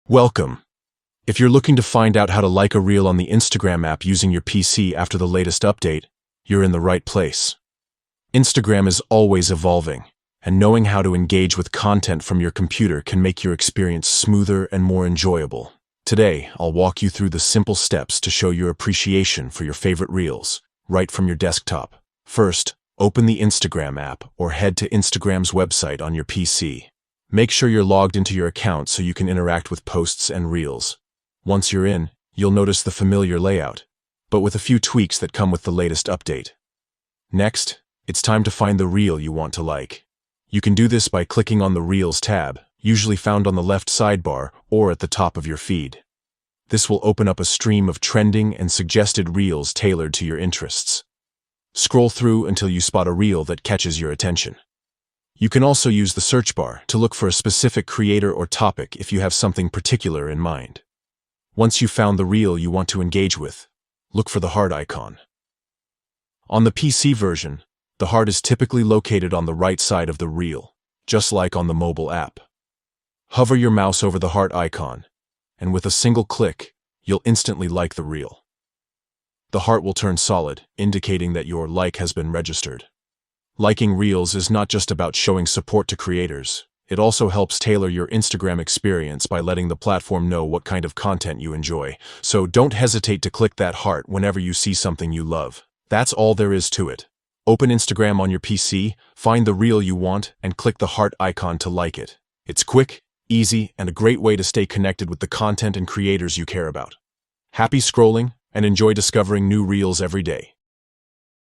Welcome. If you're looking to find out how to like a reel on the Instagram app using your PC after the latest update, you're in the right place. Instagram is always evolving, and knowing how to engage with content from your computer can make your experience smoother and more enjoyable. Today, I'll walk you through the simple steps to show your appreciation for your favorite reels, right from your desktop. First, open the Instagram app or head to Instagram's website on your PC. Make sure you're logged into your account so you can interact with posts and reels. Once you're in, you'll notice the familiar layout, but with a few tweaks that come with the latest update. Next, it's time to find the reel you want to like. You can do this by clicking on the Reels tab, usually found on the left sidebar or at the top of your feed. This will open up a stream of trending and suggested reels tailored to your interests. Scroll through until you spot a reel that catches your attention. You can also use the search bar to look for a specific creator or topic if you have something particular in mind. Once you've found the reel you want to engage with, look for the heart icon. On the PC version, the heart is typically located on the right side of the reel, just like on the mobile app. Hover your mouse over the heart icon, and with a single click, you'll instantly like the reel. The heart will turn solid, indicating that your like has been registered. Liking reels is not just about showing support to creators. It also helps tailor your Instagram experience by letting the platform know what kind of content you enjoy. So don't hesitate to click that heart whenever you see something you love. That's all there is to it. Open Instagram on your PC, find the reel you want, and click the heart icon to like it. It's quick, easy, and a great way to stay connected with the content and creators you care about. Happy scrolling, and enjoy discovering new reels every day.